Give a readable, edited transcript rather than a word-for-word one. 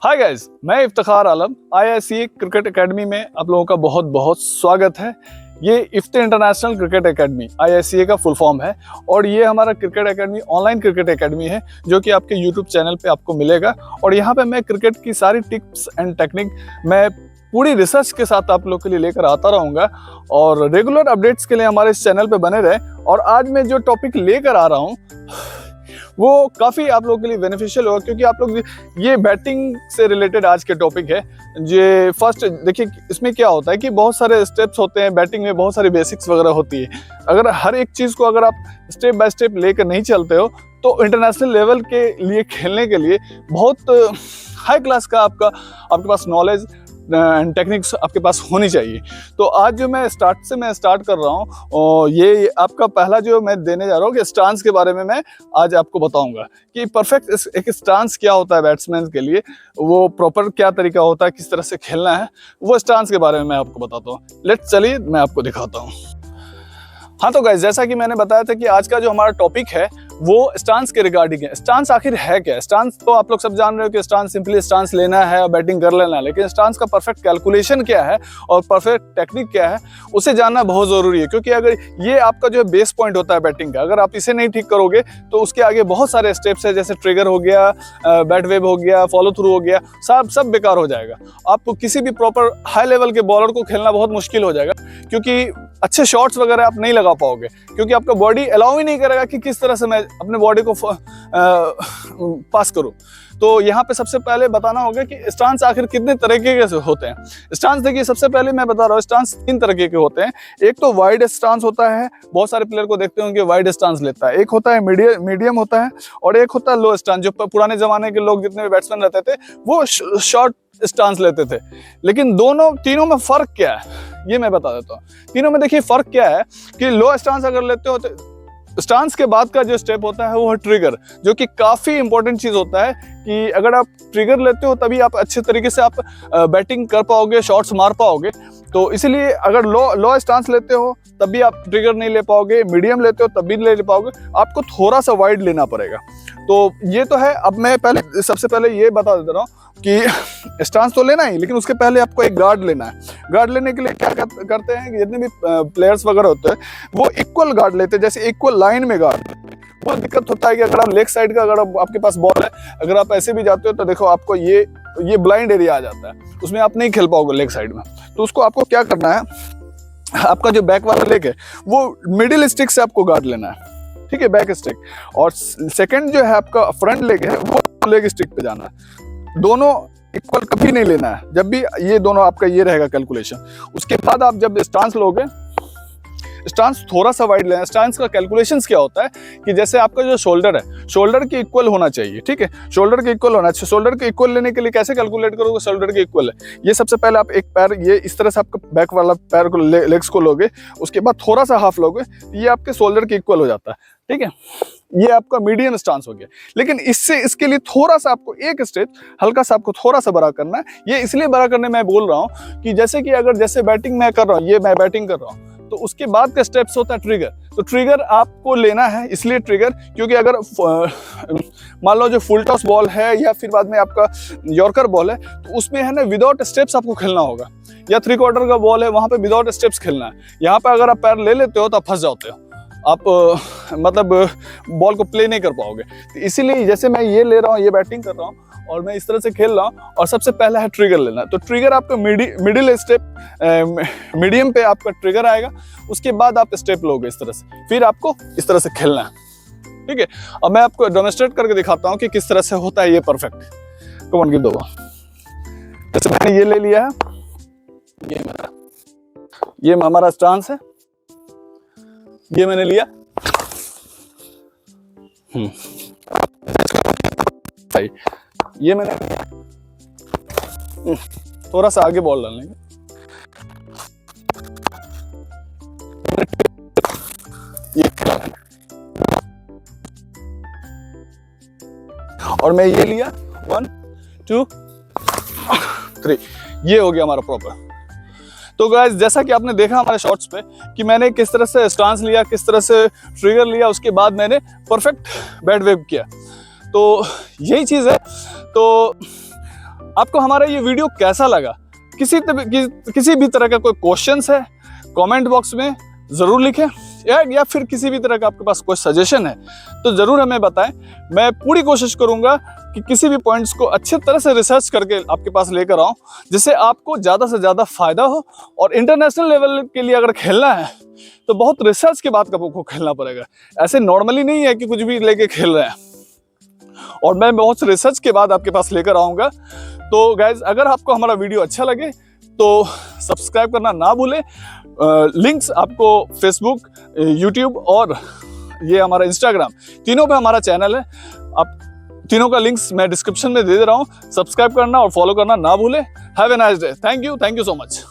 Hi guys, मैं इफ्तिखार आलम IICA cricket academy में आप लोगों का बहुत बहुत स्वागत है। ये इफ्ते इंटरनेशनल क्रिकेट एकेडमी IICA का फुल फॉर्म है और ये हमारा cricket academy online cricket academy है जो कि आपके यूट्यूब चैनल पे आपको मिलेगा। और यहाँ पे मैं क्रिकेट की सारी टिप्स एंड टेक्निक मैं पूरी रिसर्च के साथ आप लोग के लिए लेकर आता रहूँगा और रेगुलर अपडेट्स के लिए हमारे इस चैनल पे बने रहे। और आज मैं जो टॉपिक लेकर आ रहा हूँ वो काफ़ी आप लोगों के लिए बेनिफिशियल होगा, क्योंकि आप लोग ये बैटिंग से रिलेटेड आज के टॉपिक है। ये फर्स्ट देखिए, इसमें क्या होता है कि बहुत सारे स्टेप्स होते हैं बैटिंग में, बहुत सारी बेसिक्स वगैरह होती है। अगर हर एक चीज़ को अगर आप स्टेप बाय स्टेप लेकर नहीं चलते हो तो इंटरनेशनल लेवल के लिए खेलने के लिए बहुत हाई क्लास का आपके पास नॉलेज एंड टेक्निक्स आपके पास होनी चाहिए। तो आज जो मैं स्टार्ट कर रहा हूँ और ये आपका पहला जो मैं देने जा रहा हूँ कि स्टांस के बारे में मैं आज आपको बताऊंगा कि परफेक्ट एक स्टांस क्या होता है बैट्समैन के लिए, वो प्रॉपर क्या तरीका होता है, किस तरह से खेलना है, वो स्टांस के बारे में मैं आपको बताता हूँ। लेट्स चलिए मैं आपको दिखाता हूँ। हाँ तो गाइस, जैसा कि मैंने बताया था कि आज का जो हमारा टॉपिक है वो स्टांस के रिगार्डिंग है। स्टांस आखिर है क्या? स्टांस तो आप लोग सब जान रहे हो कि स्टांस सिंपली स्टांस लेना है और बैटिंग कर लेना है, लेकिन स्टांस का परफेक्ट कैलकुलेशन क्या है और परफेक्ट टेक्निक क्या है उसे जानना बहुत ज़रूरी है। क्योंकि अगर ये आपका जो बेस पॉइंट होता है बैटिंग का, अगर आप इसे नहीं ठीक करोगे तो उसके आगे बहुत सारे स्टेप्स है, जैसे ट्रिगर हो गया, बैट वेव हो गया, फॉलो थ्रू हो गया, सब बेकार हो जाएगा। आपको किसी भी प्रॉपर हाई लेवल के बॉलर को खेलना बहुत मुश्किल हो जाएगा, क्योंकि अच्छे शॉट्स वगैरह आप नहीं लगा पाओगे, क्योंकि आपका बॉडी अलाउ ही नहीं करेगा कि किस तरह से मैं अपने बॉडी को पास करूं। तो यहाँ पे सबसे पहले बताना होगा कि स्टांस आखिर कितने तरीके के होते हैं। स्टांस देखिए, सबसे पहले मैं बता रहा हूँ, स्टांस 3 तरीके के होते हैं। एक तो वाइड स्टांस होता है, बहुत सारे प्लेयर को देखते होंगे वाइड स्टांस लेता है। एक होता है मीडियम होता है, और एक होता है लो स्टांस। जो पुराने जमाने के लोग जितने भी बैट्समैन रहते थे वो शॉर्ट स्टांस लेते थे। लेकिन तीनों में फर्क क्या है ये मैं बता देता हूँ। तीनों में देखिए फर्क क्या है कि लो स्टांस अगर लेते हो तो स्टांस के बाद का जो स्टेप होता है वो है ट्रिगर, जो कि काफ़ी इंपॉर्टेंट चीज़ होता है कि अगर आप ट्रिगर लेते हो तभी आप अच्छे तरीके से आप बैटिंग कर पाओगे, शॉट्स मार पाओगे। तो इसलिए अगर लो स्टांस लेते हो तब भी आप ट्रिगर नहीं ले पाओगे, मीडियम लेते हो तब भी नहीं ले पाओगे, आपको थोड़ा सा वाइड लेना पड़ेगा। तो ये तो है। अब मैं सबसे पहले ये बता देता रहा हूँ कि स्टांस तो लेना ही, लेकिन उसके पहले आपको एक गार्ड लेना है। गार्ड लेने के लिए क्या करते हैं कि जितने भी प्लेयर्स वगैरह होते हैं वो इक्वल गार्ड लेते हैं, जैसे इक्वल लाइन में गार्ड। बहुत दिक्कत होता है कि अगर आप लेग साइड का अगर आपके पास बॉल है, अगर आप ऐसे भी जाते हो तो देखो आपको ये ब्लाइंड एरिया आ जाता है, उसमें आप नहीं खेल पाओगे लेग साइड में। तो उसको आपको क्या करना है, आपका जो बैक वाला लेग है वो मिडिल स्टिक से आपको गार्ड लेना है, ठीक है, बैक स्टिक। और सेकंड जो है आपका फ्रंट लेग है वो लेग स्टिक पे जाना है। दोनों इक्वल कभी नहीं लेना है, जब भी ये दोनों आपका ये रहेगा कैलकुलेशन। उसके बाद आप जब स्टांस लोगे, स्टांस थोड़ा सा वाइड लेना है। स्टांस का कैलकुलेशंस क्या होता है कि जैसे आपका जो शोल्डर है, शोल्डर के इक्वल होना चाहिए, ठीक है, शोल्डर के इक्वल होना चाहिए। शोल्डर के इक्वल लेने के लिए कैसे कैलकुलेट करोगे शोल्डर के इक्वल है? ये सबसे पहले आप एक पैर ये इस तरह से आपका बैक वाला पैर को लेग्स को लोगे, उसके बाद थोड़ा सा हाफ लोगे, ये आपके शोल्डर के इक्वल हो जाता है, ठीक है। ये आपका मीडियम स्टांस हो गया। लेकिन इसके लिए थोड़ा सा आपको एक स्टेप हल्का सा आपको थोड़ा सा बड़ा करना है। ये इसलिए बड़ा करने मैं बोल रहा हूँ कि जैसे कि अगर जैसे बैटिंग मैं कर रहा हूँ, ये मैं बैटिंग कर रहा हूँ, तो उसके बाद का स्टेप्स होता है ट्रिगर। तो ट्रिगर आपको लेना है, इसलिए ट्रिगर क्योंकि अगर मान लो जो फुल टॉस बॉल है या फिर बाद में आपका यॉर्कर बॉल है तो उसमें है ना विदाउट स्टेप्स आपको खेलना होगा, या 3/4 का बॉल है वहाँ पे विदाउट स्टेप्स खेलना है। यहाँ पे अगर आप पैर ले लेते हो तो आप फंस जाते हो, आप मतलब बॉल को प्ले नहीं कर पाओगे। तो इसीलिए जैसे मैं ये ले रहा हूँ, ये बैटिंग कर रहा हूँ और मैं इस तरह से खेल रहा हूँ, और सबसे पहला है ट्रिगर लेना। तो ट्रिगर आपका मिडिल स्टेप मीडियम पे आपका ट्रिगर आएगा, उसके बाद आप स्टेप लोगे इस तरह से, फिर आपको इस तरह से खेलना है, ठीक है। अब मैं आपको डेमोन्स्ट्रेट करके दिखाता हूँ कि किस तरह से होता है ये परफेक्ट। कम ऑन गिव दो। जैसे मैंने ये ले लिया है, ये हमारा स्टांस है, ये मैंने लिया, ये मैंने थोड़ा सा आगे बॉल डालने का, और मैं ये लिया 1 2 3, ये हो गया हमारा प्रॉपर। तो गाइस, जैसा कि आपने देखा हमारे शॉट्स पे कि मैंने किस तरह से स्टांस लिया, किस तरह से ट्रिगर लिया, उसके बाद मैंने परफेक्ट बैट वेव किया। तो यही चीज़ है। तो आपको हमारा ये वीडियो कैसा लगा, किसी भी तरह का कोई क्वेश्चंस है कमेंट बॉक्स में जरूर लिखें, या फिर किसी भी तरह का आपके पास कोई सजेशन है तो जरूर हमें बताएं। मैं पूरी कोशिश करूंगा कि किसी भी पॉइंट्स को अच्छे तरह से रिसर्च करके आपके पास लेकर आऊं, जिससे आपको ज़्यादा से ज़्यादा फायदा हो। और इंटरनेशनल लेवल के लिए अगर खेलना है तो बहुत रिसर्च के बाद आपको खेलना पड़ेगा, ऐसे नॉर्मली नहीं है कि कुछ भी लेके खेल रहे हैं। और मैं बहुत रिसर्च के बाद आपके पास लेकर आऊँगा। तो गाइज, अगर आपको हमारा वीडियो अच्छा लगे तो सब्सक्राइब करना ना भूलें। लिंक्स आपको फेसबुक, यूट्यूब और ये हमारा इंस्टाग्राम, तीनों पे हमारा चैनल है। आप तीनों का लिंक्स मैं डिस्क्रिप्शन में दे रहा हूँ। सब्सक्राइब करना और फॉलो करना ना भूलें। Have a nice day. Thank you so much.